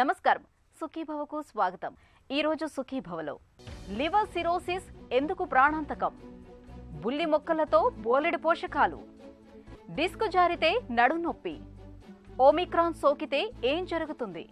నమస్కారం, సుఖీభవకు స్వాగతం. ఈరోజు సుఖీభవలో లివర్ సిరోసిస్ ఎందుకు ప్రాణాంతకం, బుల్లి మొక్కలతో బోలెడు పోషకాలు, డిస్క్ జారితే నడునొప్పి, ఓమిక్రాన్ సోకితే ఏం జరుగుతుంది,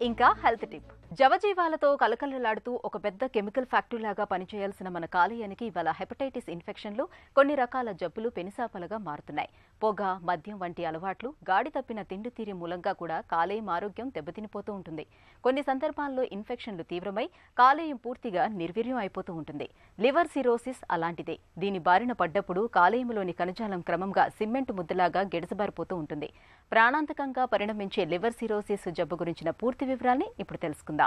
ఇంకా హెల్త్ టిప్. జవజీవాలతో కలకలలాడుతూ ఒక పెద్ద కెమికల్ ఫ్యాక్టరీ లాగా పనిచేయాల్సిన మన కాలేయానికి ఇవాళ హెపటైటిస్ ఇన్ఫెక్షన్లు, కొన్ని రకాల జబ్బులు పెనుసాపలుగా మారుతున్నాయి. పొగ, మద్యం వంటి అలవాట్లు, గాడి తప్పిన తిండి తీరి మూలంగా కూడా కాలేయం ఆరోగ్యం దెబ్బతినిపోతూ ఉంటుంది. కొన్ని సందర్భాల్లో ఇన్ఫెక్షన్లు తీవ్రమై కాలేయం పూర్తిగా నిర్వీర్యం అయిపోతూ ఉంటుంది. లివర్ సిరోసిస్ అలాంటిదే. దీని బారిన పడ్డప్పుడు కాలేయంలోని కణజాలం క్రమంగా సిమెంట్ ముద్దలాగా గెడసబారిపోతూ ఉంటుంది. ప్రాణాంతకంగా పరిణమించే లివర్ సిరోసిస్ జబ్బు గురించిన పూర్తి వివరాల్ని ఇప్పుడు తెలుసుకుందాం.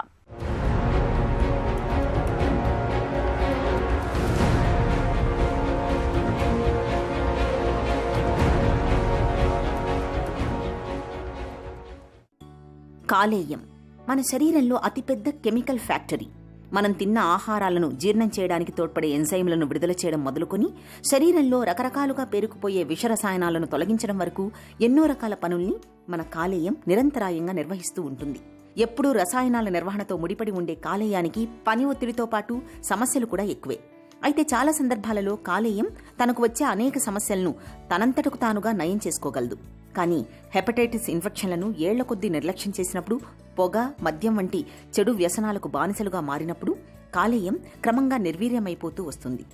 కాలేయం మన శరీరంలో అతిపెద్ద కెమికల్ ఫ్యాక్టరీ. మనం తిన్న ఆహారాలను జీర్ణం చేయడానికి తోడ్పడే ఎంజైమ్లను విడుదల చేయడం మొదలుకొని శరీరంలో రకరకాలుగా పేరుకుపోయే విషరసాయనాలను తొలగించడం వరకు ఎన్నో రకాల పనుల్ని మన కాలేయం నిరంతరాయంగా నిర్వహిస్తూ ఉంటుంది. ఎప్పుడూ రసాయనాల నిర్వహణతో ముడిపడి ఉండే కాలేయానికి పని ఒత్తిడితో పాటు సమస్యలు కూడా ఎక్కువే. అయితే చాలా సందర్భాలలో కాలేయం తనకు వచ్చే అనేక సమస్యలను తనంతటకు తానుగా నయం చేసుకోగలదు. కానీ హెపటైటిస్ ఇన్ఫెక్షన్లను ఏళ్ల కొద్దీ నిర్లక్ష్యం చేసినప్పుడు, పొగ, మద్యం వంటి చెడు వ్యసనాలకు బానిసలుగా మారినప్పుడు కాలేయం క్రమంగా నిర్వీర్యమైపోతూ వస్తుంది.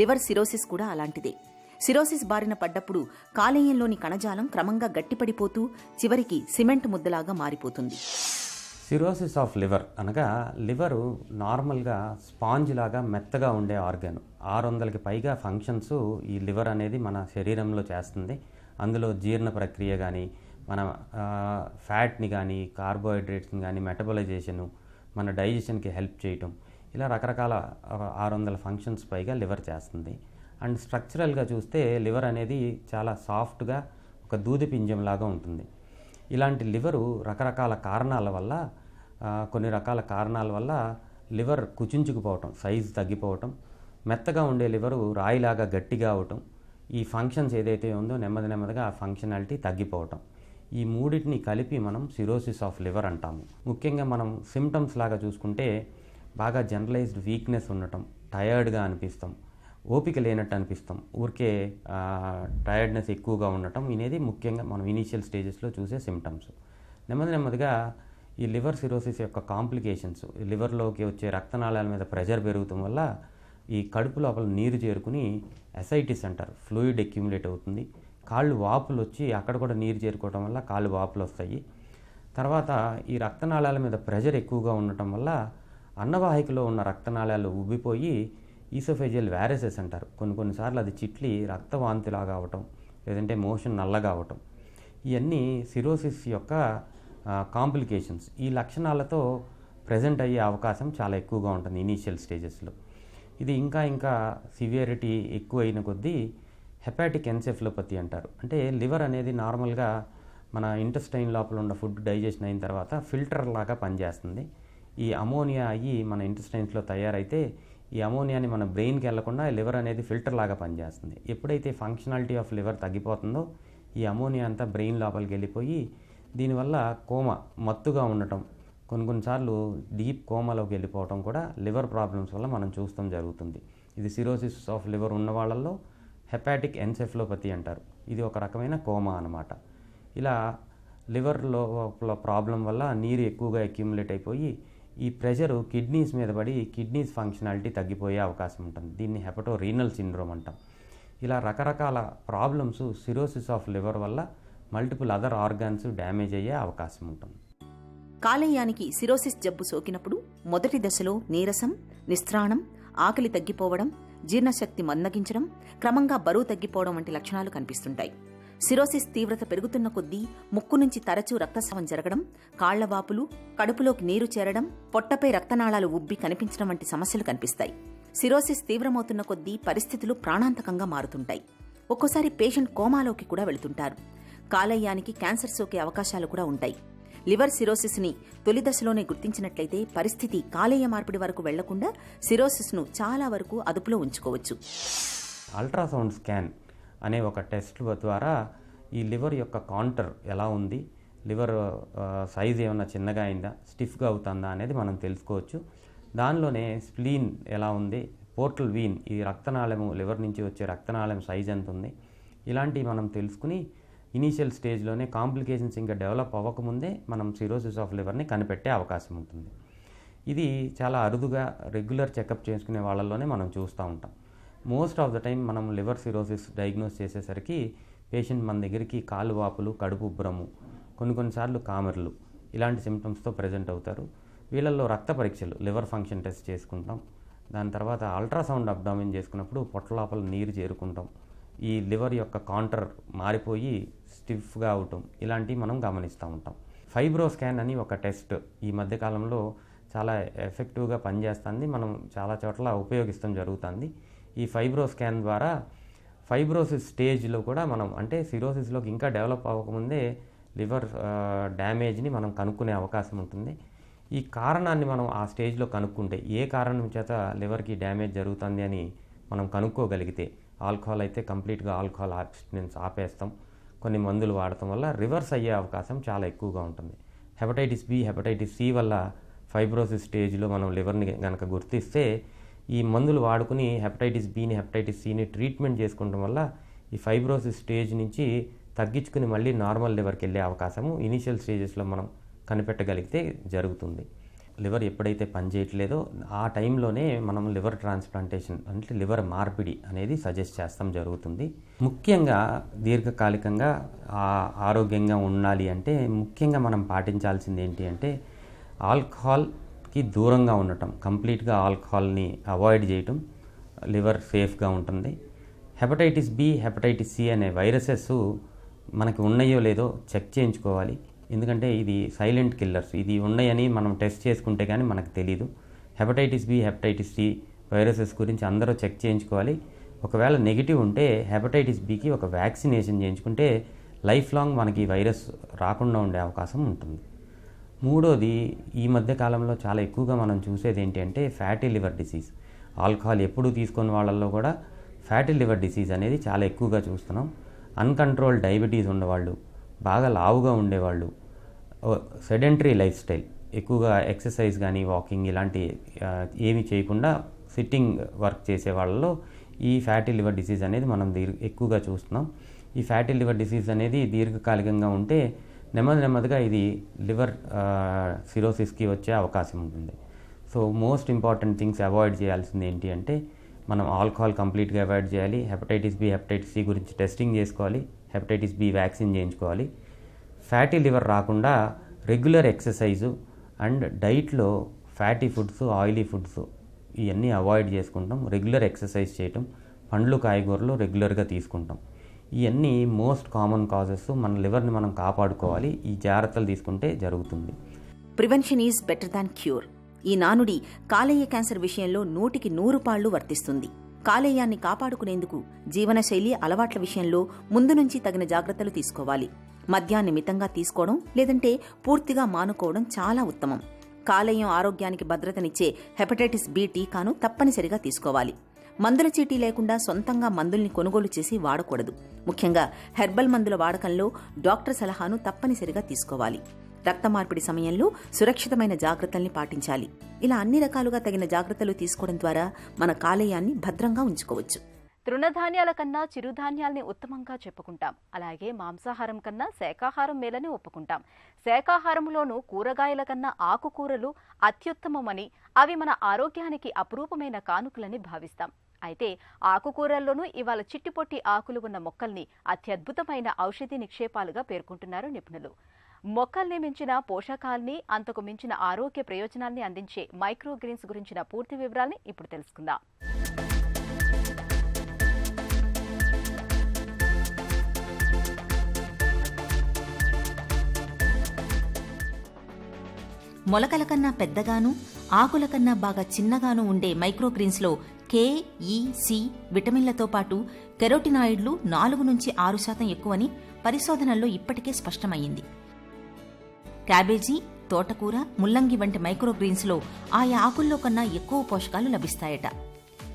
లివర్ సిరోసిస్ కూడా అలాంటిదే. సిరోసిస్ బారిన పడ్డప్పుడు కాలేయంలోని కణజాలం క్రమంగా గట్టిపడిపోతూ చివరికి సిమెంట్ ముద్దలాగా మారిపోతుంది. సిరోసిస్ ఆఫ్ లివర్ అనగా లివరు నార్మల్గా స్పాంజ్ లాగా మెత్తగా ఉండే ఆర్గాన్. 600కి పైగా ఫంక్షన్స్ ఈ లివర్ అనేది మన శరీరంలో చేస్తుంది. అందులో జీర్ణ ప్రక్రియ కానీ, మన ఫ్యాట్ని కానీ, కార్బోహైడ్రేట్స్ని కానీ, మెటబలైజేషను, మన డైజెషన్కి హెల్ప్ చేయటం, ఇలా రకరకాల 600 ఫంక్షన్స్ పైగా లివర్ చేస్తుంది. అండ్ స్ట్రక్చరల్గా చూస్తే లివర్ అనేది చాలా సాఫ్ట్గా ఒక దూది పింజంలాగా ఉంటుంది. ఇలాంటి లివరు రకరకాల కారణాల వల్ల, కొన్ని రకాల కారణాల వల్ల లివర్ కుచించుకుపోవటం, సైజు తగ్గిపోవటం, మెత్తగా ఉండే లివరు రాయిలాగా గట్టిగా అవటం, ఈ ఫంక్షన్స్ ఏదైతే ఉందో నెమ్మదిగా ఆ ఫంక్షనాలిటీ తగ్గిపోవటం, ఈ మూడింటిని కలిపి మనం సిరోసిస్ ఆఫ్ లివర్ అంటాము. ముఖ్యంగా మనం సిమ్టమ్స్ లాగా చూసుకుంటే బాగా జనరలైజ్డ్ వీక్నెస్ ఉండటం, టయర్డ్గా అనిపిస్తాం, ఓపిక లేనట్టు అనిపిస్తాం, ఊరికే టయర్డ్నెస్ ఎక్కువగా ఉండటం, అనేది ముఖ్యంగా మనం ఇనీషియల్ స్టేజెస్లో చూసే సిమ్టమ్స్. నెమ్మదిగా ఈ లివర్ సిరోసిస్ యొక్క కాంప్లికేషన్స్, లివర్లోకి వచ్చే రక్తనాళాల మీద ప్రెషర్ పెరుగుతాం వల్ల ఈ కడుపు లోపల నీరు చేరుకుని అసైటిస్ అంటారు, ఫ్లూయిడ్ అక్యుములేట్ అవుతుంది. కాళ్ళు వాపులు వచ్చి అక్కడ కూడా నీరు చేరుకోవడం వల్ల కాళ్ళు వాపులు వస్తాయి. తర్వాత ఈ రక్తనాళాల మీద ప్రెషర్ ఎక్కువగా ఉండటం వల్ల అన్నవాహికలో ఉన్న రక్తనాళాలు ఉబ్బిపోయి ఈసోఫేజియల్ వ్యారసెస్ అంటారు. కొన్నిసార్లు అది చిట్లి రక్తవాంతిలాగా అవటం, లేదంటే మోషన్ నల్లగా అవటం, ఇవన్నీ సిరోసిస్ యొక్క కాంప్లికేషన్స్. ఈ లక్షణాలతో ప్రజెంట్ అయ్యే అవకాశం చాలా ఎక్కువగా ఉంటుంది ఇనీషియల్ స్టేజెస్లో. ఇది ఇంకా సివియరిటీ ఎక్కువ అయిన కొద్దీ హెపాటిక్ ఎన్సెఫలోపతి అంటారు. అంటే లివర్ అనేది నార్మల్గా మన ఇంటెస్టైన్ లోపల ఉన్న ఫుడ్ డైజెషన్ అయిన తర్వాత ఫిల్టర్ లాగా పనిచేస్తుంది. ఈ అమోనియా అయ్యి మన ఇంటెస్టైన్స్లో తయారైతే ఈ అమోనియాని మన బ్రెయిన్కి వెళ్లకుండా లివర్ అనేది ఫిల్టర్ లాగా పనిచేస్తుంది. ఎప్పుడైతే ఫంక్షనాలిటీ ఆఫ్ లివర్ తగ్గిపోతుందో ఈ అమోనియా అంతా బ్రెయిన్ లోపలికి వెళ్ళిపోయి దీనివల్ల కోమా, మత్తుగా ఉండటం, కొన్నిసార్లు డీప్ కోమాలోకి వెళ్ళిపోవటం కూడా లివర్ ప్రాబ్లమ్స్ వల్ల మనం చూస్తాం జరుగుతుంది. ఇది సిరోసిస్ ఆఫ్ లివర్ ఉన్న వాళ్ళల్లో హెపాటిక్ ఎన్సెఫలోపతి అంటారు. ఇది ఒక రకమైన కోమా అన్నమాట. ఇలా లివర్లో ప్రాబ్లం వల్ల నీరు ఎక్కువగా అక్యుములేట్ అయిపోయి ఈ ప్రెషరు కిడ్నీస్ మీద పడి కిడ్నీస్ ఫంక్షనాలిటీ తగ్గిపోయే అవకాశం ఉంటుంది. దీన్ని హెపటో రీనల్ సిండ్రోమ్ అంటాం. ఇలా రకరకాల ప్రాబ్లమ్స్ సిరోసిస్ ఆఫ్ లివర్ వల్ల మల్టిపుల్ అదర్ ఆర్గాన్స్ డ్యామేజ్ అయ్యే అవకాశం ఉంటుంది. కాలేయానికి సిరోసిస్ జబ్బు సోకినప్పుడు మొదటి దశలో నీరసం, నిస్త్రాణం, ఆకలి తగ్గిపోవడం, జీర్ణశక్తి మందగించడం, క్రమంగా బరువు తగ్గిపోవడం వంటి లక్షణాలు కనిపిస్తుంటాయి. సిరోసిస్ తీవ్రత పెరుగుతున్న కొద్దీ ముక్కు నుంచి తరచూ రక్తస్రావం జరగడం, కాళ్లవాపులు, కడుపులోకి నీరు చేరడం, పొట్టపై రక్తనాళాలు ఉబ్బి కనిపించడం వంటి సమస్యలు కనిపిస్తాయి. సిరోసిస్ తీవ్రమవుతున్న కొద్దీ పరిస్థితులు ప్రాణాంతకంగా మారుతుంటాయి. ఒక్కోసారి పేషెంట్ కోమాలోకి కూడా వెళుతుంటారు. కాలేయానికి క్యాన్సర్ సోకే అవకాశాలు కూడా ఉంటాయి. లివర్ సిరోసిస్ని తొలి దశలోనే గుర్తించినట్లయితే పరిస్థితి కాలేయ మార్పిడి వరకు వెళ్లకుండా సిరోసిస్ను చాలా వరకు అదుపులో ఉంచుకోవచ్చు. అల్ట్రాసౌండ్ స్కాన్ అనే ఒక టెస్ట్ ద్వారా ఈ లివర్ యొక్క కాంటర్ ఎలా ఉంది, లివర్ సైజ్ ఏమన్నా చిన్నగా అయిందా, స్టిఫ్గా అవుతుందా అనేది మనం తెలుసుకోవచ్చు. దానిలోనే స్ప్లీన్ ఎలా ఉంది, పోర్టల్ వీన్ ఈ రక్తనాళము, లివర్ నుంచి వచ్చే రక్తనాళం సైజ్ ఎంత ఉంది, ఇలాంటివి మనం తెలుసుకుని ఇనీషియల్ స్టేజ్లోనే కాంప్లికేషన్స్ ఇంకా డెవలప్ అవ్వకముందే మనం సిరోసిస్ ఆఫ్ లివర్ని కనిపెట్టే అవకాశం ఉంటుంది. ఇది చాలా అరుదుగా రెగ్యులర్ చెకప్ చేసుకునే వాళ్ళలోనే మనం చూస్తూ ఉంటాం. మోస్ట్ ఆఫ్ ద టైం మనం లివర్ సిరోసిస్ డయాగ్నోస్ చేసేసరికి పేషెంట్ మన దగ్గరికి కాలు వాపులు, కడుపు ఉబ్బరము, కొన్నిసార్లు కామెర్లు ఇలాంటి సిమ్టమ్స్తో ప్రజెంట్ అవుతారు. వీళ్ళల్లో రక్త పరీక్షలు, లివర్ ఫంక్షన్ టెస్ట్ చేసుకుంటాం. దాని తర్వాత అల్ట్రాసౌండ్ అబ్డామిన్ చేసుకున్నప్పుడు పొట్ట లోపల నీరు చేరుకుంటాం. ఈ లివర్ యొక్క కాంటర్ మారిపోయి స్టిఫ్గా అవటం ఇలాంటివి మనం గమనిస్తూ ఉంటాం. ఫైబ్రో స్కాన్ అని ఒక టెస్ట్ ఈ మధ్యకాలంలో చాలా ఎఫెక్టివ్గా పనిచేస్తుంది, మనం చాలా చోట్ల ఉపయోగిస్తాం జరుగుతుంది. ఈ ఫైబ్రో స్కాన్ ద్వారా ఫైబ్రోసిస్ స్టేజ్లో కూడా మనం, అంటే సిరోసిస్లోకి ఇంకా డెవలప్ అవ్వకముందే లివర్ డ్యామేజ్ని మనం కనుక్కునే అవకాశం ఉంటుంది. ఈ కారణాన్ని మనం ఆ స్టేజ్లో కనుక్కుంటే, ఏ కారణం చేత లివర్కి డ్యామేజ్ జరుగుతుంది అని మనం కనుక్కోగలిగితే, ఆల్కహాల్ అయితే కంప్లీట్గా ఆల్కహాల్ అబ్స్టినెన్స్ ఆపేస్తాం, కొన్ని మందులు వాడటం వల్ల రివర్స్ అయ్యే అవకాశం చాలా ఎక్కువగా ఉంటుంది. హెపటైటిస్ బి, హెపటైటిస్ సి వల్ల ఫైబ్రోసిస్ స్టేజ్లో మనం లివర్ని కనుక గుర్తిస్తే, ఈ మందులు వాడుకుని హెపటైటిస్ బిని, హెపటైటిస్ సిని ట్రీట్మెంట్ చేసుకోవడం వల్ల ఈ ఫైబ్రోసిస్ స్టేజ్ నుంచి తగ్గించుకుని మళ్ళీ నార్మల్ లివర్కి వెళ్ళే అవకాశము ఇనీషియల్ స్టేజెస్లో మనం కనిపెట్టగలిగితే జరుగుతుంది. లివర్ ఎప్పుడైతే పనిచేయట్లేదో ఆ టైంలోనే మనం లివర్ ట్రాన్స్ప్లాంటేషన్ అంటే లివర్ మార్పిడి అనేది సజెస్ట్ చేస్తాం జరుగుతుంది. ముఖ్యంగా దీర్ఘకాలికంగా ఆరోగ్యంగా ఉండాలి అంటే ముఖ్యంగా మనం పాటించాల్సింది ఏంటి అంటే ఆల్కహాల్కి దూరంగా ఉండటం, కంప్లీట్గా ఆల్కహాల్ని అవాయిడ్ చేయటం లివర్ సేఫ్గా ఉంటుంది. హెపటైటిస్ బి, హెపటైటిస్ సి అనే వైరసెస్ మనకి ఉన్నాయో లేదో చెక్ చేయించుకోవాలి. ఎందుకంటే ఇది సైలెంట్ కిల్లర్స్, ఇది ఉన్నాయని మనం టెస్ట్ చేసుకుంటే కానీ మనకు తెలీదు. Hepatitis B, hepatitis C viruses గురించి అందరూ చెక్ చేయించుకోవాలి. ఒకవేళ నెగిటివ్ ఉంటే హెపటైటిస్ బికి ఒక వ్యాక్సినేషన్ చేయించుకుంటే లైఫ్ లాంగ్ మనకి వైరస్ రాకుండా ఉండే అవకాశం ఉంటుంది. మూడోది, ఈ మధ్య కాలంలో చాలా ఎక్కువగా మనం చూసేది ఏంటి అంటే ఫ్యాటీ లివర్ డిసీజ్. ఆల్కహాల్ ఎప్పుడు తీసుకున్న వాళ్ళల్లో కూడా ఫ్యాటీ లివర్ డిసీజ్ అనేది చాలా ఎక్కువగా చూస్తున్నాం. అన్కంట్రోల్ డయాబెటీస్ ఉన్నవాళ్ళు, బాగా లావుగా ఉండేవాళ్ళు, సెడెంటరీ లైఫ్ స్టైల్, ఎక్కువగా ఎక్సర్సైజ్ కానీ వాకింగ్ ఇలాంటి ఏమీ చేయకుండా సిట్టింగ్ వర్క్ చేసే వాళ్ళలో ఈ ఫ్యాటీ లివర్ డిసీజ్ అనేది మనం ఎక్కువగా చూస్తున్నాం. ఈ ఫ్యాటీ లివర్ డిసీజ్ అనేది దీర్ఘకాలికంగా ఉంటే నెమ్మదిగా ఇది లివర్ సిరోసిస్కి వచ్చే అవకాశం ఉంటుంది. So most important things avoid చేయాల్సింది ఏంటి అంటే మనం ఆల్కహాల్ కంప్లీట్గా అవాయిడ్ చేయాలి. హెపటైటిస్ బి, హెపటైటిస్ సి గురించి టెస్టింగ్ చేసుకోవాలి. హెపటైటిస్ బి వ్యాక్సిన్ చేయించుకోవాలి. ఫ్యాటీ లివర్ రాకుండా రెగ్యులర్ ఎక్సర్సైజు అండ్ డైట్లో ఫ్యాటీ ఫుడ్స్, ఆయిలీ ఫుడ్స్ ఇవన్నీ అవాయిడ్ చేసుకుంటాం. రెగ్యులర్ ఎక్సర్సైజ్ చేయటం, పండ్లు కాయగూరలు రెగ్యులర్గా తీసుకుంటాం. ఇవన్నీ మోస్ట్ కామన్ కాజెస్. మన లివర్ని మనం కాపాడుకోవాలి, ఈ జాగ్రత్తలు తీసుకుంటే జరుగుతుంది. Prevention is better than cure. ఈ నానుడి కాలేయ క్యాన్సర్ విషయంలో 100కి 100 పాళ్లు వర్తిస్తుంది. కాలేయాన్ని కాపాడుకునేందుకు జీవనశైలి అలవాట్ల విషయంలో ముందు నుంచి తగిన జాగ్రత్తలు తీసుకోవాలి. మద్యాన్ని మితంగా తీసుకోవడం లేదంటే పూర్తిగా మానుకోవడం చాలా ఉత్తమం. కాలేయం ఆరోగ్యానికి భద్రతనిచ్చే హెపటైటిస్ బి టీకాను తప్పనిసరిగా తీసుకోవాలి. మందుల చీటీ లేకుండా సొంతంగా మందుల్ని కొనుగోలు చేసి వాడకూడదు. ముఖ్యంగా హెర్బల్ మందుల వాడకంలో డాక్టర్ సలహాను తప్పనిసరిగా తీసుకోవాలి. రక్త మార్పిడి సమయంలో సురక్షితమైన జాగ్రత్తల్ని పాటించాలి. ఇలా అన్ని రకాలుగా తగిన జాగ్రత్తలు తీసుకోవడం ద్వారా మన కాలేయాన్ని భద్రంగా ఉంచుకోవచ్చు. తృణధాన్యాల కన్నా చిరుధాన్యాల్ని ఉత్తమంగా చెప్పుకుంటాం. అలాగే మాంసాహారం కన్నా శాకాహారం మేలని ఒప్పుకుంటాం. శాకాహారంలోనూ కూరగాయల కన్నా ఆకుకూరలు అత్యుత్తమమని, అవి మన ఆరోగ్యానికి అపురూపమైన కానుకలని భావిస్తాం. అయితే ఆకుకూరల్లోనూ ఇవాళ చిట్టిపొట్టి ఆకులు ఉన్న మొక్కల్ని అత్యద్భుతమైన ఔషధి నిక్షేపాలుగా పేర్కొంటున్నారు నిపుణులు. మొక్కల్ని మించిన పోషకాల్ని, అంతకు మించిన ఆరోగ్య ప్రయోజనాల్ని అందించే మైక్రోగ్రీన్స్ గురించిన పూర్తి వివరాల్ని ఇప్పుడు తెలుసుకుందాం. మొలకల కన్నా పెద్దగాను, ఆకుల కన్నా బాగా చిన్నగాను ఉండే మైక్రోగ్రీన్స్లో కే, ఈ, సి విటమిన్లతో పాటు కెరోటినాయిడ్లు 4 నుంచి 6% ఎక్కువని పరిశోధనల్లో ఇప్పటికే స్పష్టమయ్యింది. క్యాబేజీ, తోటకూర, ముల్లంగి వంటి మైక్రోగ్రీన్స్లో ఆయా ఆకుల్లో కన్నా ఎక్కువ పోషకాలు లభిస్తాయట.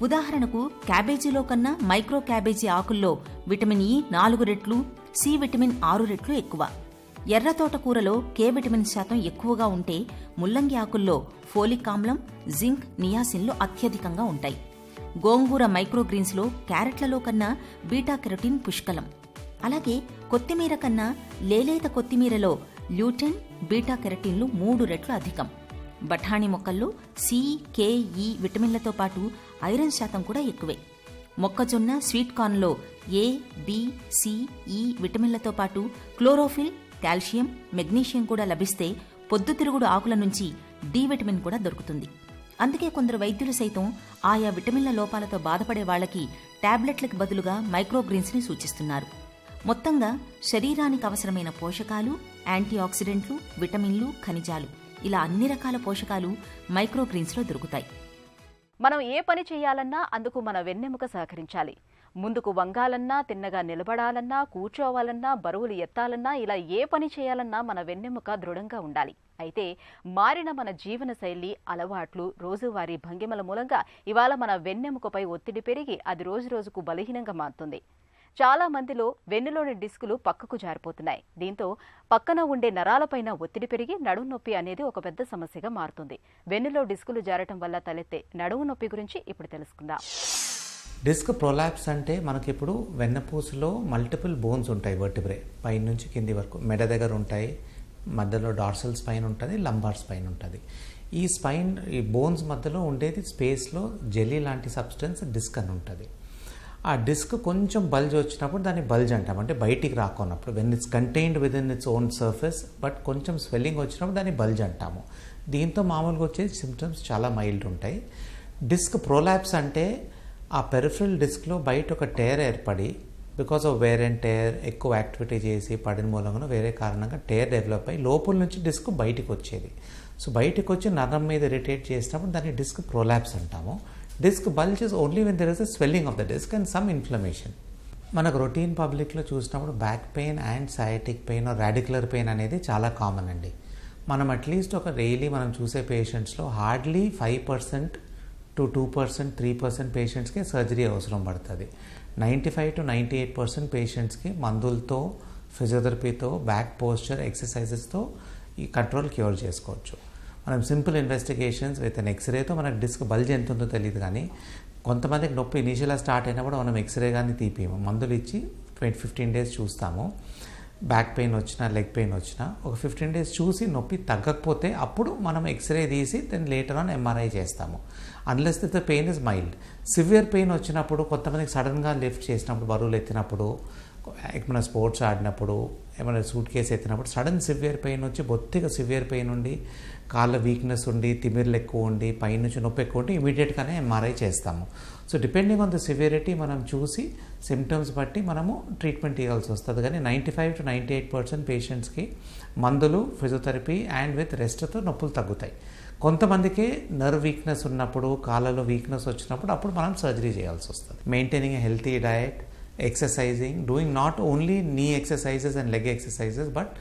ఉదాహరణకు క్యాబేజీలో కన్నా మైక్రో క్యాబేజీ ఆకుల్లో విటమిన్ ఈ 4 రెట్లు, సి విటమిన్ 6 రెట్లు ఎక్కువ. ఎర్ర తోటకూరలో కే విటమిన్ శాతం ఎక్కువగా ఉంటే ముల్లంగి ఆకుల్లో ఫోలిక్ ఆమ్లం, జింక్, నియాసిన్లు అత్యధికంగా ఉంటాయి. గోంగూర మైక్రోగ్రీన్స్లో క్యారెట్లలో కన్నా బీటా కెరోటిన్ పుష్కలం. అలాగే కొత్తిమీర కన్నా లేలేత కొత్తిమీరలో ల్యూటెన్, బీటా కెరటిన్లు 3 రెట్లు అధికం. బఠాణీ మొక్కల్లో సి, కే, ఈ విటమిన్లతో పాటు ఐరన్ శాతం కూడా ఎక్కువే. మొక్కజొన్న, స్వీట్ కార్న్లో ఏ, బి, సి, ఈ విటమిన్లతో పాటు క్లోరోఫిల్, కాల్షియం, మెగ్నీషియం కూడా లభిస్తే పొద్దుతిరుగుడు ఆకుల నుంచి డి విటమిన్ కూడా దొరుకుతుంది. అందుకే కొందరు వైద్యులు సైతం ఆయా విటమిన్ల లోపాలతో బాధపడే వాళ్లకి టాబ్లెట్లకు బదులుగా మైక్రోగ్రీన్స్ని సూచిస్తున్నారు. మొత్తంగా శరీరానికి అవసరమైన పోషకాలు, యాంటీ ఆక్సిడెంట్లు, విటమిన్లు, ఖనిజాలు ఇలా అన్ని రకాల పోషకాలు మైక్రోగ్రీన్స్లో దొరుకుతాయి. మనం ఏ పని చేయాలన్నా అందుకు మన వెన్నెముక సహకరించాలి. ముందుకు వంగాలన్నా, తిన్నగా నిలబడాలన్నా, కూర్చోవాలన్నా, బరువులు ఎత్తాలన్నా, ఇలా ఏ పని చేయాలన్నా మన వెన్నెముక దృఢంగా ఉండాలి. అయితే మారిన మన జీవన శైలి, అలవాట్లు, రోజువారీ భంగిమల మూలంగా ఇవాళ మన వెన్నెముకపై ఒత్తిడి పెరిగి అది రోజురోజుకు బలహీనంగా మారుతుంది. చాలా మందిలో వెన్నులోని డిస్కులు పక్కకు జారిపోతున్నాయి. దీంతో పక్కన ఉండే నరాలపైన ఒత్తిడి పెరిగి నడుము నొప్పి అనేది ఒక పెద్ద సమస్యగా మారుతుంది. వెన్నులో డిస్కులు జారటం వల్ల తలెత్తే నడుము నొప్పి గురించి ఇప్పుడు తెలుసుకుందాం. డిస్క్ ప్రొలాప్స్ అంటే మనకి ఇప్పుడు వెన్నపూసలో మల్టిపుల్ బోన్స్ ఉంటాయి. వర్టిబ్రే పైన నుంచి కింది వరకు మెడ దగ్గర ఉంటాయి, మధ్యలో డార్సల్ స్పైన్ ఉంటుంది, లంబార్ స్పైన్ ఉంటుంది. ఈ స్పైన్, ఈ బోన్స్ మధ్యలో ఉండేది స్పేస్లో జెల్లీ లాంటి సబ్స్టెన్స్ డిస్క్ అని ఉంటుంది. ఆ డిస్క్ కొంచెం బల్జ్ వచ్చినప్పుడు దాన్ని బల్జ్ అంటాం, అంటే బయటికి రాకున్నప్పుడు. When it's contained within its own surface, but కొంచెం స్వెల్లింగ్ వచ్చినప్పుడు దాన్ని బల్జ్ అంటాము. దీంతో మామూలుగా వచ్చే సిమ్టమ్స్ చాలా మైల్డ్ ఉంటాయి. డిస్క్ ప్రొలాప్స్ అంటే ఆ పెరిఫరల్ డిస్క్లో బయట ఒక టేర్ ఏర్పడి, because of wear and tear, ఎక్కువ యాక్టివిటీ చేసి పడిన మూలంగా వేరే కారణంగా టేర్ డెవలప్ అయ్యి లోపల నుంచి డిస్క్ బయటికి వచ్చేది. సో బయటికి వచ్చి నరం మీద ఇరిటేట్ చేసినప్పుడు దాన్ని డిస్క్ ప్రొలాప్స్ అంటాము. Disc bulges only when there is a swelling of the disc and some inflammation. మనకు రొటీన్ పబ్లిక్లో చూసినప్పుడు back pain and sciatic pain, radicular pain అనేది చాలా కామన్ అండి. మనం అట్లీస్ట్ ఒక డైలీ మనం చూసే పేషెంట్స్లో హార్డ్లీ 5% to 2%, 3% పేషెంట్స్కి సర్జరీ అవసరం పడుతుంది. 95 to 98% పేషెంట్స్కి మందులతో, ఫిజియోథెరపీతో, బ్యాక్ పోస్చర్ ఎక్సర్సైజెస్తో ఈ కంట్రోల్ క్యూర్ చేసుకోవచ్చు. మనం సింపుల్ ఇన్వెస్టిగేషన్స్ విత్ అన్ ఎక్స్రేతో మనకు డిస్క్ బల్జ్ ఎంత ఉందో తెలియదు, కానీ కొంతమందికి నొప్పి ఇనీషియల్గా స్టార్ట్ అయినప్పుడు మనం ఎక్స్రే కానీ తీపియము, మందులు ఇచ్చి 15 days చూస్తాము. బ్యాక్ పెయిన్ వచ్చినా, లెగ్ పెయిన్ వచ్చినా ఒక 15 days చూసి నొప్పి తగ్గకపోతే అప్పుడు మనం ఎక్స్రే తీసి దెన్ లేటర్ ఆన్ ఎంఆర్ఐ చేస్తాము. Unless the pain is mild. Severe pain వచ్చినప్పుడు, కొంతమందికి సడన్గా లిఫ్ట్ చేసినప్పుడు, బరువులు ఎత్తినప్పుడు, ఏమైనా స్పోర్ట్స్ ఆడినప్పుడు, ఏమైనా సూట్ కేసు ఎత్తినప్పుడు సడన్ సివియర్ పెయిన్ వచ్చి, బొత్తిగా సివియర్ పెయిన్ ఉండి, కాళ్ళ వీక్నెస్ ఉండి, తిమిర్లు ఎక్కువ ఉండి, పైనుంచి నొప్పి ఎక్కువ ఉండి ఇమీడియట్గానే ఎంఆర్ఐ చేస్తాము. So depending on the severity మనం చూసి సిమ్టమ్స్ బట్టి మనము ట్రీట్మెంట్ ఇవ్వాల్సి వస్తుంది. కానీ 95 to 98% పేషెంట్స్కి మందులు, ఫిజియోథెరపీ అండ్ విత్ రెస్ట్తో నొప్పులు తగ్గుతాయి. కొంతమందికి నర్వ్ వీక్నెస్ ఉన్నప్పుడు, కాళ్ళలో వీక్నెస్ వచ్చినప్పుడు అప్పుడు మనం సర్జరీ చేయాల్సి వస్తుంది. Maintaining a healthy diet, exercising, doing not only knee exercises and leg exercises but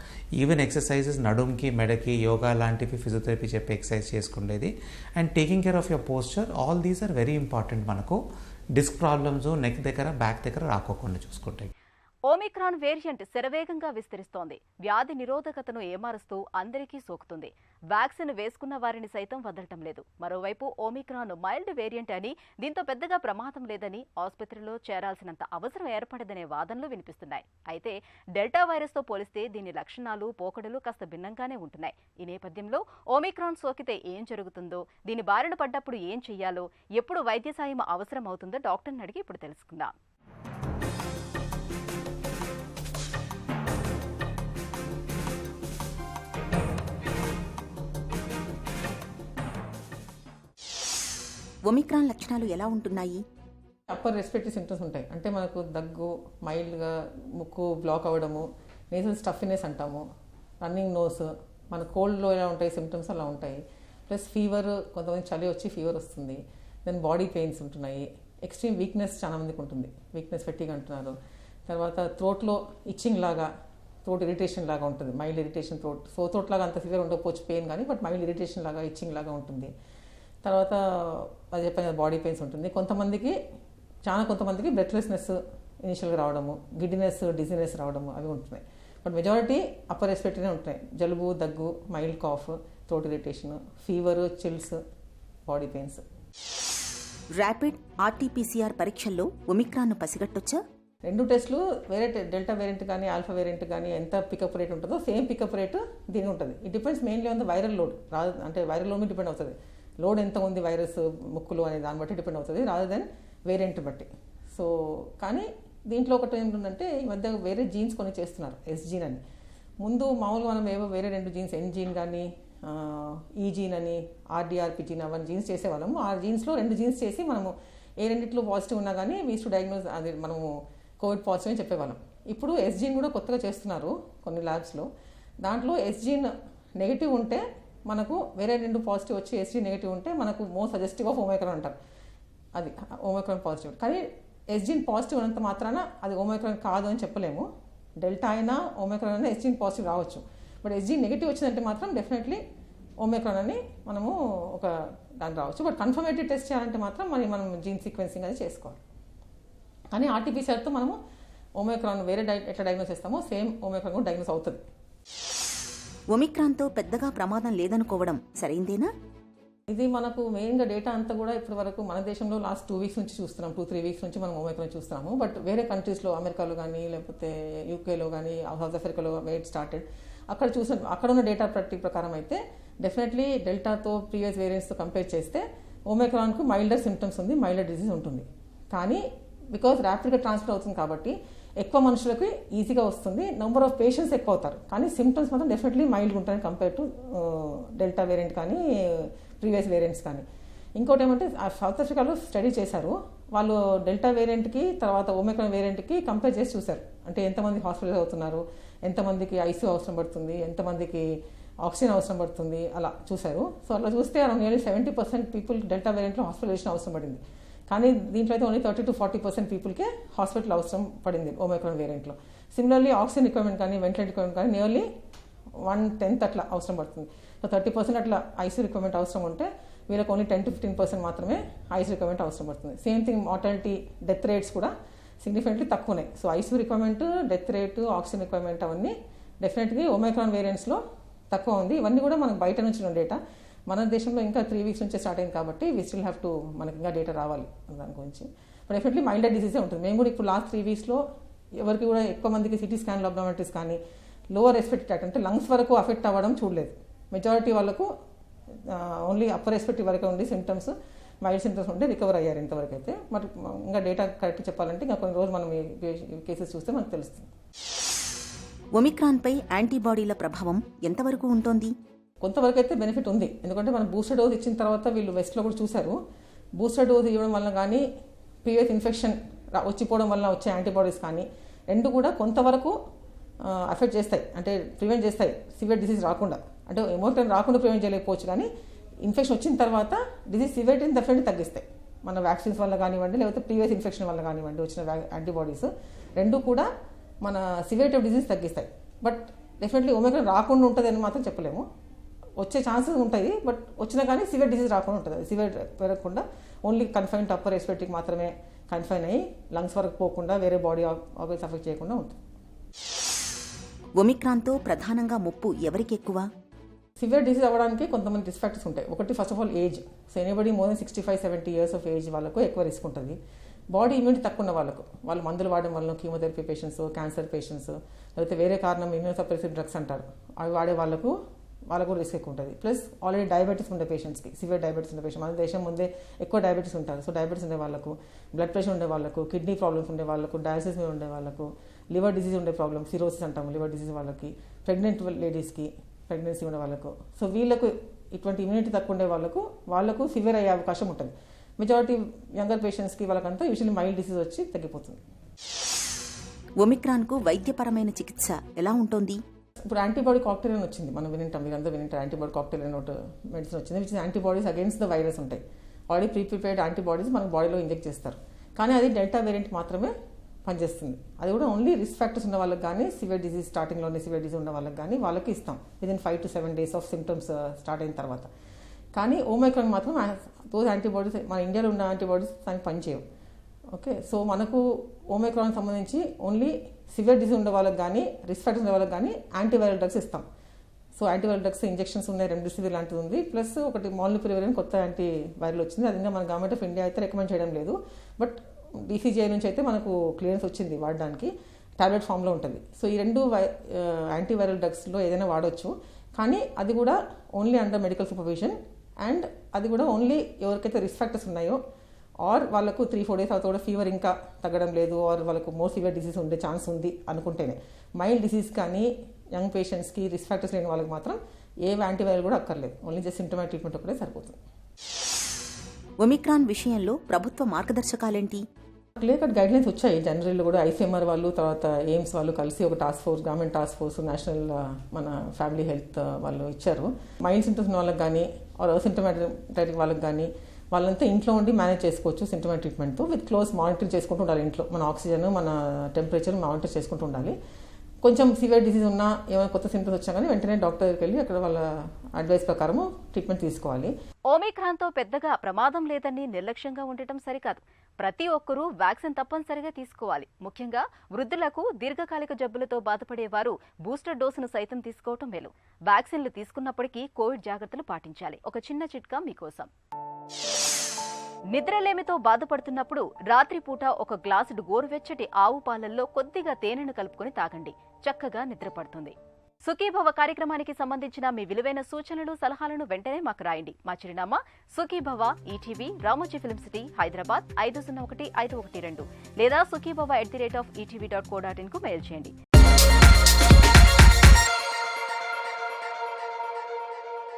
even exercises నడుంకి, మెడకి, యోగా లాంటివి, ఫిజియోథెరపీ చెప్పి ఎక్సర్సైజ్ చేసుకునేది and taking care of your posture. All these are very important. మనకు disc problems neck దగ్గర, back దగ్గర రాకోకుండా చూసుకుంటాయి. Omicron variant శరవేగంగా విస్తరిస్తోంది. వ్యాధి నిరోధకతను ఏమారుస్తూ అందరికీ సోకుతుంది. వ్యాక్సిన్ వేసుకున్న వారిని సైతం వదలటం లేదు. మరోవైపు ఓమిక్రాన్ మైల్డ్ వేరియంట్ అని, దీంతో పెద్దగా ప్రమాదం లేదని, ఆసుపత్రిలో చేరాల్సినంత అవసరం ఏర్పడదనే వాదనలు వినిపిస్తున్నాయి. అయితే డెల్టా వైరస్తో పోలిస్తే దీని లక్షణాలు, పోకడలు కాస్త భిన్నంగానే ఉంటున్నాయి. ఈ నేపథ్యంలో ఓమిక్రాన్ సోకితే ఏం జరుగుతుందో, దీని బారిన పడ్డప్పుడు ఏం చెయ్యాలో, ఎప్పుడు వైద్య సాయం అవసరం అవుతుందో డాక్టర్ని అడిగి ఇప్పుడు తెలుసుకుందాం. ఒమిక్రాన్ లక్షణాలు ఎలా ఉంటున్నాయి? అప్పర్ రెస్పిరేటరీ సింప్టమ్స్ ఉంటాయి. అంటే మనకు దగ్గు, మైల్డ్గా ముక్కు బ్లాక్ అవ్వడము, నేజల్ స్టఫినెస్ అంటాము, రన్నింగ్ నోస్, మన కోల్డ్లో ఎలా ఉంటాయి సిమ్టమ్స్ అలా ఉంటాయి. ప్లస్ ఫీవర్, కొంతమంది చలి వచ్చి ఫీవర్ వస్తుంది. దెన్ బాడీ పెయిన్స్ ఉంటున్నాయి. ఎక్స్ట్రీమ్ వీక్నెస్ చాలా మందికి ఉంటుంది, వీక్నెస్ ఫెట్టిగ్ అంటున్నారు. తర్వాత థ్రోట్లో ఇచ్చింగ్ లాగా, థ్రోట్ ఇరిటేషన్ లాగా ఉంటుంది, మైల్డ్ ఇరిటేషన్. థ్రోట్ లాగా అంత ఫీవర్ ఉండకపోవచ్చు పెయిన్, కానీ బట్ మైల్డ్ ఇరిటేషన్ లాగా, ఇచ్చింగ్ లాగా ఉంటుంది. తర్వాత అది చెప్పిన బాడీ పెయిన్స్ ఉంటుంది. కొంతమందికి బ్రెత్లెస్నెస్ ఇనిషియల్గా రావడము, గిడ్డినెస్, డిజీనెస్ రావడము అవి ఉంటున్నాయి. బట్ మెజారిటీ అప్పర్ రెస్పిరేటరీనే ఉంటాయి. జలుబు, దగ్గు, mild cough, throat irritation, fever, chills, body pains. Rapid RTPCR పరీక్షల్లో ఒమిక్రాన్ను పసిగట్టొచ్చా? 2 టెస్టులు వేరే డెల్టా వేరియంట్ కానీ ఆల్ఫా వేరియంట్ కానీ ఎంత పికప్ రేట్ ఉంటుందో సేమ్ పికప్ రేట్ దీని ఉంటుంది. It depends mainly on the viral load. అంటే వైరల్ లోడ్ మీద డిపెండ్ అవుతుంది. లోడ్ ఎంత ఉంది వైరస్ ముక్కులు అనే దాన్ని బట్టి డిపెండ్ అవుతుంది, రాదర్ దెన్ వేరియంట్ బట్టి. సో కానీ దీంట్లో ఒకటి ఏంటంటే ఈ మధ్య వేరే జీన్స్ కొన్ని చేస్తున్నారు, ఎస్ జీన్ అని. ముందు మామూలుగా మనం ఏవో వేరే 2 జీన్స్, ఎన్ జీన్ కానీ ఈ జీన్ అని, ఆర్డీఆర్పి జీన్ అవన్నీ జీన్స్ చేసేవాళ్ళము. ఆ జీన్స్లో 2 జీన్స్ చేసి మనము ఏ రెండిట్లో పాజిటివ్ ఉన్నా కానీ వీస్ టు డయాగ్నోస్, అది మనము కోవిడ్ పాజిటివ్ అని చెప్పేవాళ్ళం. ఇప్పుడు ఎస్ జీన్ కూడా కొత్తగా చేస్తున్నారు కొన్ని ల్యాబ్స్లో. దాంట్లో ఎస్ జీన్ నెగిటివ్ ఉంటే మనకు వేరే 2 పాజిటివ్ వచ్చి ఎస్ జీన్ నెగిటివ్ ఉంటే మనకు మోస్ట్ సజెస్టివ్ ఆఫ్ ఓమైక్రాన్ అంటారు. అది ఓమైక్రాన్ పాజిటివ్. కానీ ఎస్ జీన్ పాజిటివ్ ఉన్నంత మాత్రాన అది ఓమైక్రాన్ కాదు అని చెప్పలేము. డెల్టా అయినా ఓమైక్రాన్ అయినా ఎస్ జీన్ పాజిటివ్ రావచ్చు. బట్ ఎస్ జీన్ నెగిటివ్ వచ్చిందంటే మాత్రం డెఫినెట్లీ ఓమైక్రాన్ అని మనము ఒక దాన్ని రావచ్చు. బట్ కన్ఫర్మేటరీ టెస్ట్ చేయాలంటే మాత్రం మనం జీన్ సీక్వెన్సింగ్ అనేది చేసుకోవాలి. కానీ ఆర్టీపీసీఆర్తో మనము ఓమైక్రాన్ వేరే ఎట్లా డయాగ్నోస్ చేస్తామో సేమ్ ఓమైక్రాన్ కూడా డయాగ్నోస్ అవుతుంది. ఒమిక్రాన్తో పెద్దగా ప్రమాదం లేదనుకోవడం సరైందేనా? ఇది మనకు మెయిన్గా డేటా అంతా కూడా ఇప్పటి వరకు మన దేశంలో లాస్ట్ 2 వీక్స్ నుంచి చూస్తున్నాం, 2-3 వీక్స్ నుంచి మనం ఓమైక్రాన్ చూస్తున్నాము. బట్ వేరే కంట్రీస్లో, అమెరికాలో కానీ లేకపోతే యూకేలో కానీ సౌత్ ఆఫ్రికాలో వెయిట్ స్టార్టెడ్, అక్కడ ఉన్న డేటా ప్రకారం అయితే డెఫినెట్లీ డెల్టాతో ప్రీవియస్ వేరియంట్స్తో కంపేర్ చేస్తే ఓమైక్రాన్కు మైల్డర్ సిమ్టమ్స్ ఉంది, మైల్డర్ డిజీజ్ ఉంటుంది. కానీ బికాజ్ ర్యాపిడ్గా ట్రాన్స్ఫర్ అవుతుంది కాబట్టి ఎక్కువ మనుషులకి ఈజీగా వస్తుంది, నెంబర్ ఆఫ్ పేషెంట్స్ ఎక్కువ అవుతారు. కానీ సిమ్టమ్స్ మాత్రం డెఫినెట్లీ మైల్డ్గా ఉంటాయి కంపేర్ టు డెల్టా వేరియంట్ కానీ ప్రీవియస్ వేరియంట్స్ కానీ. ఇంకోటి ఏమంటే సౌత్ ఆఫ్రికాలో స్టడీ చేశారు. వాళ్ళు డెల్టా వేరియంట్కి తర్వాత ఓమైక్రాన్ వేరియంట్కి కంపేర్ చేసి చూశారు. అంటే ఎంతమంది హాస్పిటల్ అవుతున్నారు, ఎంతమందికి ఐసీయూ అవసరం పడుతుంది, ఎంతమందికి ఆక్సిజన్ అవసరం పడుతుంది, అలా చూశారు. సో అలా చూస్తే అరౌండ్ నియర్లీ 70% పీపుల్ డెల్టా వేరియంట్లో హాస్పిటలైజేషన్ అవసరం పడింది. కానీ దీంట్లో అయితే ఓన్లీ 30-40% పీపుల్కే హాస్పిటల్ అవసరం పడింది ఓమైక్రాన్ వేరియంట్లో. సిమిలర్లీ ఆక్సిజన్ రిక్వైర్మెంట్ కానీ వెంటిలేటర్ రిక్వైర్మెంట్ కానీ నియర్లీ 1/10 అట్లా అవసరం పడుతుంది. సో 30% అట్లా ఐసీ రిక్వైర్మెంట్ అవసరం ఉంటే వీళ్ళకి ఓన్లీ 10-15% మాత్రమే ఐసీ రిక్వైర్మెంట్ అవసరం పడుతుంది. Same thing mortality, death rates కూడా సిగ్నిఫికెంట్లీ తక్కువనే. So ICU requirement, death rate, oxygen requirement అవన్నీ డెఫినెట్గా ఓమైక్రాన్ వేరియంట్స్లో తక్కువ ఉంది. ఇవన్నీ కూడా మనకు బయట నుంచి ఉన్న డేటా. మన దేశంలో ఇంకా 3 వీక్స్ నుంచే స్టార్ట్ అయింది కాబట్టి వీ స్టిల్ హ్యావ్ టు, మనకి ఇంకా డేటా రావాలి దాని గురించి. బట్ డెఫినెట్లీ మైల్డర్ డిసీజే ఉంటుంది. మేము కూడా ఇప్పుడు లాస్ట్ 3 వీక్స్లో ఎవరికి కూడా ఎక్కువ మందికి సిటీ స్కాన్ అబ్నార్మాలిటీస్ కానీ లోవర్ రెస్పిరేటరీ ట్రాక్ట్ అంటే లంగ్స్ వరకు అఫెక్ట్ అవ్వడం చూడలేదు. మెజారిటీ వాళ్ళకు ఓన్లీ అప్పర్ రెస్పిరేటరీ వరకు ఉండి సిమ్టమ్స్, మైల్డ్ సిమ్టమ్స్ ఉంటే రికవర్ అయ్యారు ఇంతవరకు అయితే. మరి ఇంకా డేటా కరెక్ట్ చెప్పాలంటే ఇంకా కొన్ని రోజు మనం ఈ కేసెస్ చూస్తే మనకు తెలుస్తుంది. ఒమిక్రాన్పై యాంటీబాడీల ప్రభావం ఎంతవరకు ఉంటోంది? కొంతవరకు అయితే బెనిఫిట్ ఉంది. ఎందుకంటే మనం బూస్టర్ డోస్ ఇచ్చిన తర్వాత వీళ్ళు వెస్ట్లో కూడా చూశారు, బూస్టర్ డోస్ ఇవ్వడం వల్ల కానీ ప్రీవియస్ ఇన్ఫెక్షన్ వచ్చిపోవడం వల్ల వచ్చే యాంటీబాడీస్ కానీ 2 కూడా కొంతవరకు అఫెక్ట్ చేస్తాయి, అంటే ప్రివెంట్ చేస్తాయి సివియర్ డిసీజ్ రాకుండా. అంటే ఎమోక్రాన్ రాకుండా ప్రివెంట్ చేయలేకపోవచ్చు, కానీ ఇన్ఫెక్షన్ వచ్చిన తర్వాత డిసీజ్ సివియరిటీని డెఫినెట్లీ తగ్గిస్తాయి. మన వ్యాక్సిన్స్ వల్ల కానివ్వండి, లేకపోతే ప్రీవియస్ ఇన్ఫెక్షన్ వల్ల కానివ్వండి వచ్చిన యాంటీబాడీస్ 2 కూడా మన సివియరిటీ ఆఫ్ డిసీజ్ తగ్గిస్తాయి. బట్ డెఫినెట్లీ ఒమిక్రాన్ రాకుండా ఉంటుంది అని మాత్రం చెప్పలేము. వచ్చే ఛాన్సెస్ ఉంటాయి, బట్ వచ్చినా కానీ సివియర్ డిసీజ్ రాకుండా ఉంటుంది. సివియర్ పెరగకుండా ఓన్లీ కన్ఫైన్ అప్పర్ రెస్పిరేటరీకి మాత్రమే కన్ఫైన్ అయ్యి లంగ్స్ వరకు పోకుండా వేరే బాడీ ఆర్గన్స్ అఫెక్ట్ చేయకుండా ఉంటుంది. ఒమిక్రాన్తో ప్రధానంగా ముప్పు ఎవరికి ఎక్కువ? సివియర్ డిసీజ్ అవ్వడానికి కొంతమంది రిస్క్ ఫ్యాక్టర్స్ ఉంటాయి. ఒకటి first of all age. So anybody more than 65-70 years of age వాళ్ళకు ఎక్కువ రిస్క్ ఉంటుంది. బాడీ ఇమ్యూనిటీ తక్కువ ఉన్న వాళ్ళకు, వాళ్ళు మందులు వాడడం వల్ల, కీమోథెరపీ పేషెంట్స్, క్యాన్సర్ పేషెంట్స్, లేకపోతే వేరే కారణం ఇమ్యూనోసప్రెసివ్ డ్రగ్స్ అంటారు, అవి వాడే వాళ్ళకు రిస్క్ ఎక్కువ ఉంటుంది. ప్లస్ ఆల్రెడీ డయాబెటీస్ ఉండే పేషెంట్స్కి, సివియర్ డయాబెటీస్ ఉండే పేషెంట్, మన దేశం ముందే ఎక్కువ డయాబెటీస్ ఉంటారు. సో డయాబెటీస్ ఉండే వాళ్ళకు, బ్లడ్ ప్రెషర్ ఉండే వాళ్ళకు, కిడ్నీ ప్రాబ్లమ్స్ ఉండే వాళ్ళకు, డయాలసిస్ మీద ఉండే వాళ్ళకు, లివర్ డిసీజ్ ఉండే ప్రాబ్లమ్, సిరోసిస్ అంటాము లివర్ డిసీజ్ వాళ్ళకి, ప్రెగ్నెంట్ లేడీస్కి, ప్రెగ్నెన్సీ ఉండే వాళ్ళకు. సో వీళ్ళకు ఇటువంటి ఇమ్యూనిటీ తక్కువ ఉండే వాళ్ళకు సివియర్ అయ్యే అవకాశం ఉంటుంది. మెజారిటీ యంగర్ పేషెంట్స్కి వాళ్ళకంతా యూజువల్లీ మైల్డ్ డిసీజ్ వచ్చి తగ్గిపోతుంది. ఒమిక్రాన్కు వైద్యపరమైన చికిత్స ఎలా ఉంటుంది? ఇప్పుడు యాంటీబాడీ కాక్టైల్ అని వచ్చింది, మనం మీరందరూ వినింటారు. యాంటీబాడీ కాక్టైల్ అని ఒకటి మెడిసిన్ వచ్చింది, which antibodies against the virus ఉంటాయి. ఆల్రెడీ ప్రిపేర్డ్ యాంటీబాడీస్ మన బాడీలో ఇంజెక్ట్ చేస్తారు. కానీ అది డెల్టా వేరియంట్ మాత్రమే పనిచేస్తుంది. అది కూడా ఓన్లీ రిస్క్ ఫ్యాక్టర్స్ ఉన్న వాళ్ళకి కానీ, సివియర్ డిసీజ్ స్టార్టింగ్లోనే సివియర్ డిసీజ్ ఉన్న వాళ్ళకి కానీ వాళ్ళకి ఇస్తాం within 5 to 7 days of symptoms start అయిన తర్వాత. కానీ ఓమైక్రాన్ మాత్రం దోస్ యాంటీబాడీస్, మన ఇండియాలో ఉన్న యాంటీబాడీస్ దానికి పనిచేయవు. ఓకే, సో మనకు ఓమైక్రాన్ సంబంధించి ఓన్లీ సివియర్ డిసీజ్ ఉండే వాళ్ళకి కానీ రిస్క్ ఫ్యాక్టర్స్ ఉండే వాళ్ళకి కానీ యాంటీవైరల్ డ్రగ్స్ ఇస్తాం. సో యాంటీవైరల్ డ్రగ్స్ ఇంజెక్షన్స్ ఉన్నాయి, రెమ్డెసివిర్ లాంటిది ఉంది, ప్లస్ ఒకటి మాల్నుపిరివిర్ అని కొత్త యాంటీవైరల్ వచ్చింది. అది ఇంకా మన గవర్నమెంట్ ఆఫ్ ఇండియా అయితే రికమెండ్ చేయడం లేదు, బట్ DCGI నుంచి అయితే మనకు క్లియరెన్స్ వచ్చింది వాడడానికి, టాబ్లెట్ ఫామ్లో ఉంటుంది. సో ఈ రెండు యాంటీవైరల్ డ్రగ్స్లో ఏదైనా వాడవచ్చు, కానీ అది కూడా only under medical supervision, and అది కూడా ఓన్లీ ఎవరికైతే రిస్క్ ఫ్యాక్టర్స్ ఉన్నాయో ఆర్ వాళ్ళకు 3-4 days అవుతా కూడా ఫీవర్ ఇంకా తగ్గడం లేదు, ఆర్ వాళ్ళకు మోర్ సివియర్ డిసీజ్ ఉండే ఛాన్స్ ఉంది అనుకుంటేనే. మైల్డ్ డిసీజ్ కానీ యంగ్ పేషెంట్స్కి రిస్క్ ఫ్యాక్టర్స్ లేని వాళ్ళకి మాత్రం ఏ యాంటీవైరల్ కూడా అక్కర్లేదు, ఓన్లీ జస్ట్ సింటమాటిక్ ట్రీట్మెంట్ ఒకటే సరిపోతుంది. ఒమిక్రాన్ విషయంలో ప్రభుత్వ మార్గదర్శకాలేంటి? క్లియర్ కట్ గైడ్ లైన్స్ వచ్చాయి. జనరల్ కూడా ICMR వాళ్ళు, తర్వాత ఎయిమ్స్ వాళ్ళు కలిసి ఒక task force, government task force, national మన ఫ్యామిలీ హెల్త్ వాళ్ళు ఇచ్చారు. మైల్డ్ సింటమ్స్ ఉన్న వాళ్ళకి కానీ ఆర్ సింటమాటిక్ వాళ్ళకి కానీ వాళ్ళంతా ఇంట్లో ఉండి మేనేజ్ చేసుకోవచ్చు సింటమాటిక్ ట్రీట్మెంట్తో, విత్ క్లోజ్ మానిటర్ చేసుకుంటూ ఉండాలి. ఇంట్లో మన ఆక్సిజన్, మన టెంపరేచర్ మానిటర్ చేసుకుంటూ ఉండాలి. కొంచెం సివియర్ డిసీజ్ ఉన్నా, ఏమైనా కొత్త సింటమ్స్ వచ్చా కానీ వెంటనే డాక్టర్ దగ్గరికి వెళ్ళి అక్కడ వాళ్ళ అడ్వైస్ ప్రకారం ట్రీట్మెంట్ తీసుకోవాలి. ఓమిక్రాన్తో పెద్దగా ప్రమాదం లేదని నిర్లక్ష్యంగా ఉండటం సరికాదు. ప్రతి ఒక్కరూ వ్యాక్సిన్ తప్పనిసరిగా తీసుకోవాలి. ముఖ్యంగా వృద్ధులకు, దీర్ఘకాలిక జబ్బులతో బాధపడేవారు బూస్టర్ డోసును సైతం తీసుకోవటం మేలు. వ్యాక్సిన్లు తీసుకున్నప్పటికీ కోవిడ్ జాగ్రత్తలు పాటించాలి. ఒక చిన్న చిట్కా మీకోసం. నిద్రలేమితో బాధపడుతున్నప్పుడు రాత్రిపూట ఒక గ్లాసుడు గోరువెచ్చటి ఆవు పాలల్లో కొద్దిగా తేనెను కలుపుకొని తాగండి. చక్కగా నిద్రపడుతుంది. సుఖీభవ కార్యక్రమానికి సంబంధించిన మీ విలువైన సూచనలు, సలహాలను వెంటనే మాకు రాయండి. మా చిరునామా Sukhibhava, ETV, Ramoji film city, Hyderabad 501512 లేదా sukhibhava@etv.co.in కు మెయిల్ చేయండి.